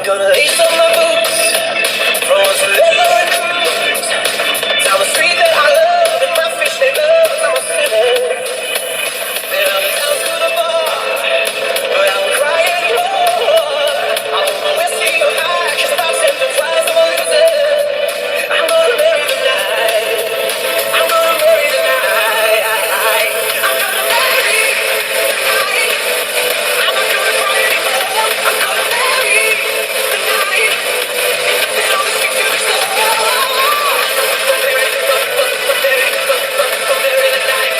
gonna lace up my boots from what's leather and cruise down the street that I love and my fish they love. I'm a sinner. Then I'll be down to the bar, but I'm crying more. I want my whiskey high, 'cause my temper flies, I'm a loser. I'm gonna marry the night. I'm gonna marry the night. I'm gonna marry the night. I'm not gonna cry anymore. I'm gonna marry the night. Then all the streets gonna explode. Marry the night.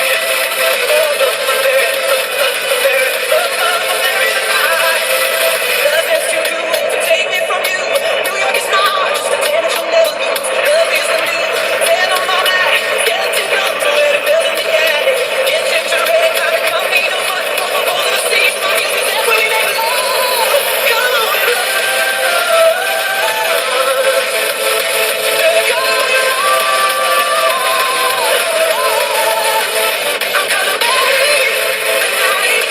Marry the night. Nothing's too cool to take me from you. New York is not just a town that you'll never lose. Love is the new venom on that. Skeleton guns are ready, built in the attic. Get ginger ready, time to come me no fun. Over the seas, my guess is that we make love. Come on, we run. Come on, we run. I'm gonna marry the night.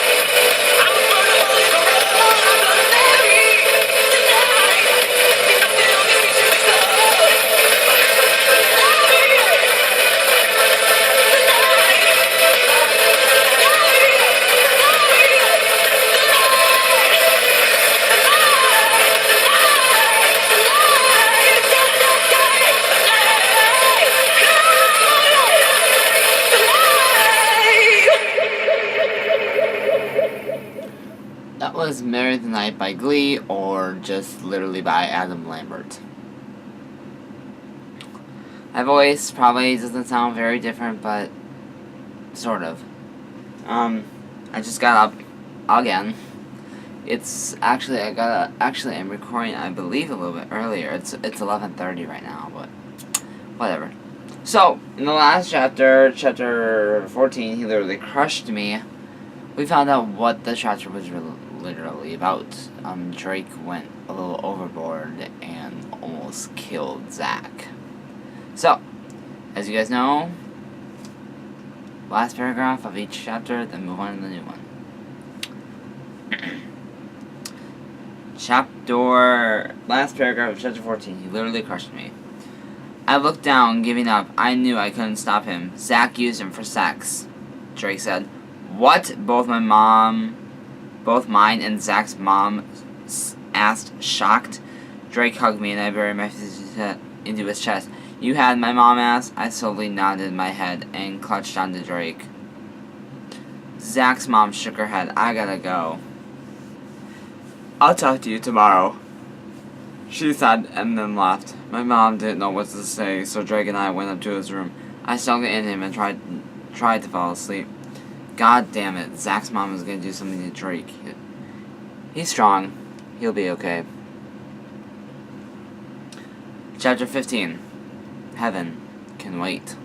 I'm gonna hold it around. I'm gonna marry the night. Then all these streets will explode. That was Marry the Night by Glee, or just literally by Adam Lambert. My voice probably doesn't sound very different, but sort of. I just got up again. It's actually I'm recording, I believe, a little bit earlier. It's 11:30 right now, but whatever. So in the last chapter 14, he literally crushed me. We found out what the chapter was literally about. Drake went a little overboard and almost killed Zach. So, as you guys know, last paragraph of each chapter, then move on to the new one. Last paragraph of chapter 14, he literally crushed me. I looked down, giving up. I knew I couldn't stop him. Zach used him for sex, Drake said. What? Both mine and Zach's mom asked, shocked. Drake hugged me and I buried my face into his chest. You had my mom asked? I slowly nodded my head and clutched onto Drake. Zach's mom shook her head. I gotta go. I'll talk to you tomorrow, she said, and then left. My mom didn't know what to say, so Drake and I went up to his room. I snuggled in him and tried to fall asleep. God damn it, Zach's mom is gonna do something to Drake. He's strong. He'll be okay. Chapter 15. Heaven can wait.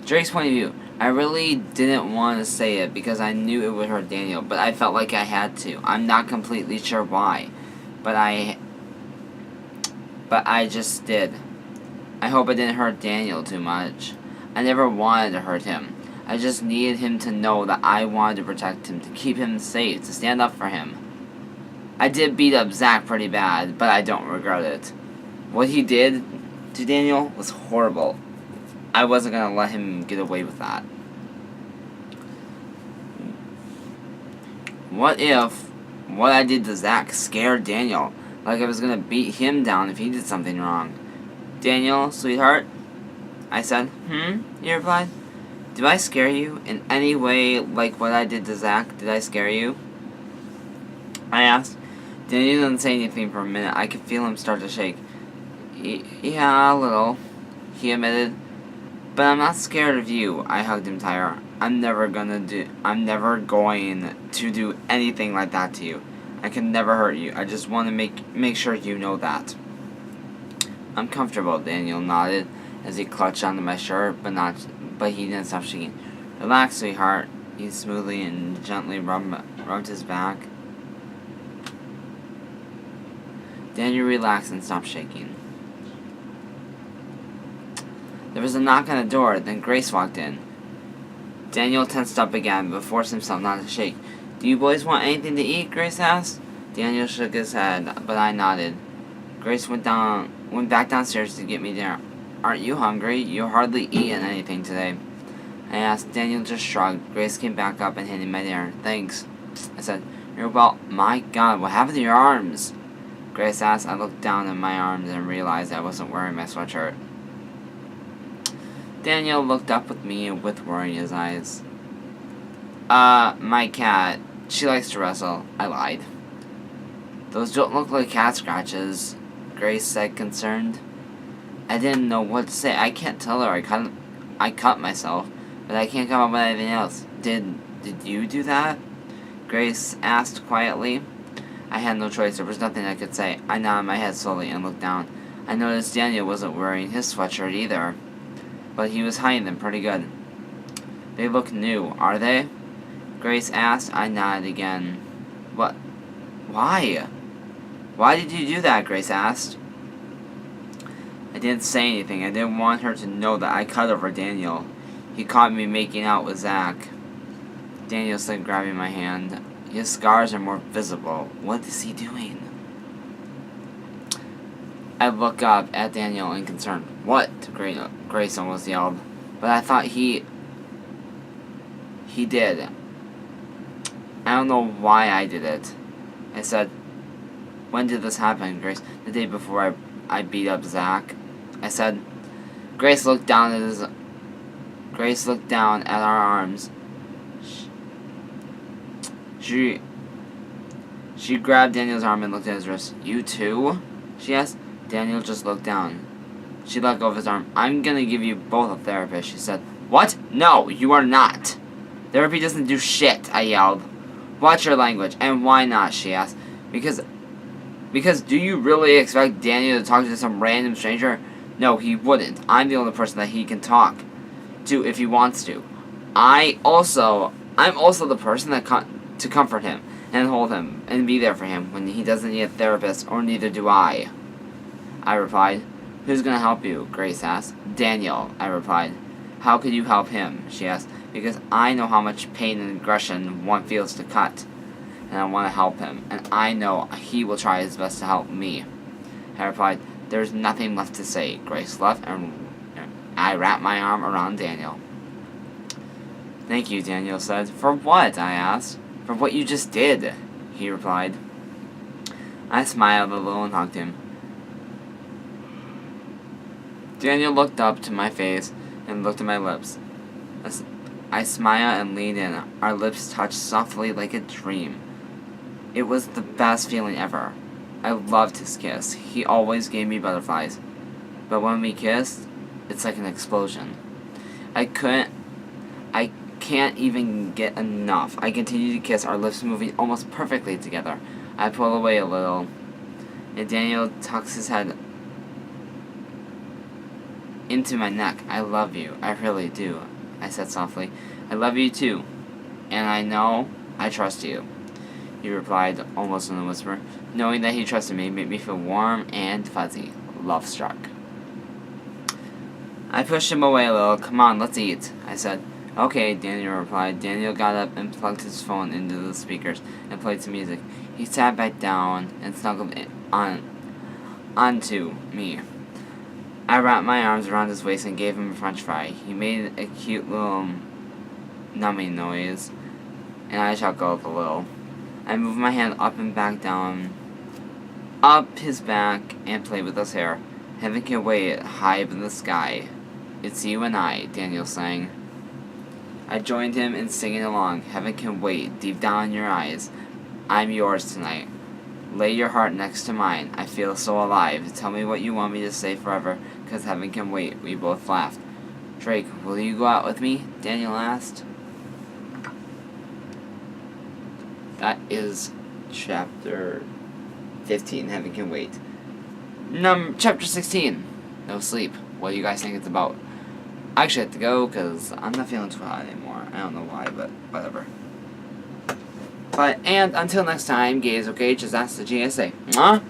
Drake's point of view. I really didn't want to say it because I knew it would hurt Daniel, but I felt like I had to. I'm not completely sure why, but I just did. I hope I didn't hurt Daniel too much. I never wanted to hurt him. I just needed him to know that I wanted to protect him, to keep him safe, to stand up for him. I did beat up Zach pretty bad, but I don't regret it. What he did to Daniel was horrible. I wasn't gonna let him get away with that. What if what I did to Zach scared Daniel? Like I was gonna beat him down if he did something wrong. Daniel, sweetheart? I said, He replied. Did I scare you in any way like what I did to Zach? Did I scare you? I asked. Daniel didn't say anything for a minute. I could feel him start to shake. Yeah, a little, he admitted. But I'm not scared of you. I hugged him tighter. I'm never going to do anything like that to you. I can never hurt you. I just want to make sure you know that. I'm comfortable, Daniel nodded as he clutched onto my shirt, but he didn't stop shaking. Relax, sweetheart. He smoothly and gently rubbed his back. Daniel relaxed and stopped shaking. There was a knock on the door, then Grace walked in. Daniel tensed up again, but forced himself not to shake. Do you boys want anything to eat? Grace asked. Daniel shook his head, but I nodded. Grace went back downstairs to get me dinner. Aren't you hungry? You hardly eaten anything today. I asked. Daniel just shrugged. Grace came back up and handed me my dinner. Thanks. I said, You're well. My God, what happened to your arms? Grace asked. I looked down at my arms and realized I wasn't wearing my sweatshirt. Daniel looked up with me with worry in his eyes. My cat. She likes to wrestle. I lied. Those don't look like cat scratches, Grace said, concerned. I didn't know what to say. I can't tell her I cut myself, but I can't come up with anything else. Did you do that? Grace asked quietly. I had no choice. There was nothing I could say. I nodded my head slowly and looked down. I noticed Daniel wasn't wearing his sweatshirt either, but he was hiding them pretty good. They look new, are they? Grace asked. I nodded again. What? Why? Why did you do that? Grace asked. I didn't say anything. I didn't want her to know that I cut over Daniel. He caught me making out with Zach. Daniel said, grabbing my hand. His scars are more visible. What is he doing? I look up at Daniel in concern. What? Grace almost yelled. But I thought he did. I don't know why I did it. I said, when did this happen, Grace? The day before I beat up Zach. I said. Grace looked down at our arms. She grabbed Daniel's arm and looked at his wrist. You too? She asked. Daniel just looked down. She let go of his arm. I'm gonna give you both a therapist, she said. What? No, you are not. Therapy doesn't do shit, I yelled. Watch your language. And why not, she asked. Because do you really expect Daniel to talk to some random stranger? No, he wouldn't. I'm the only person that he can talk to if he wants to. I'm also the person to comfort him and hold him and be there for him when he doesn't need a therapist, or neither do I replied. Who's gonna help you? Grace asked. Daniel, I replied. How could you help him? She asked. Because I know how much pain and aggression one feels to cut. And I want to help him, and I know he will try his best to help me. I replied, There's nothing left to say. Grace left, and I wrapped my arm around Daniel. Thank you, Daniel said. For what? I asked. For what you just did, he replied. I smiled a little and hugged him. Daniel looked up to my face and looked at my lips. I smiled and leaned in. Our lips touched softly like a dream. It was the best feeling ever. I loved his kiss. He always gave me butterflies. But when we kissed, it's like an explosion. I can't even get enough. I continued to kiss, our lips moving almost perfectly together. I pull away a little, and Daniel tucks his head into my neck. I love you. I really do, I said softly. I love you too. And I know I trust you, he replied, almost in a whisper. Knowing that he trusted me made me feel warm and fuzzy, love-struck. I pushed him away a little. Come on, let's eat, I said. Okay, Daniel replied. Daniel got up and plugged his phone into the speakers and played some music. He sat back down and snuggled onto me. I wrapped my arms around his waist and gave him a french fry. He made a cute little numbing noise, and I chuckled a little. I moved my hand up and back down, up his back, and played with his hair. Heaven can wait high up in the sky. It's you and I, Daniel sang. I joined him in singing along. Heaven can wait, deep down in your eyes. I'm yours tonight. Lay your heart next to mine. I feel so alive. Tell me what you want me to say forever, 'cause heaven can wait. We both laughed. Drake, will you go out with me? Daniel asked. That is chapter 15, Heaven Can Wait. Chapter 16, No Sleep. What do you guys think it's about? I actually have to go because I'm not feeling too hot anymore. I don't know why, but whatever. And until next time, gays, okay, just ask the GSA. Mwah!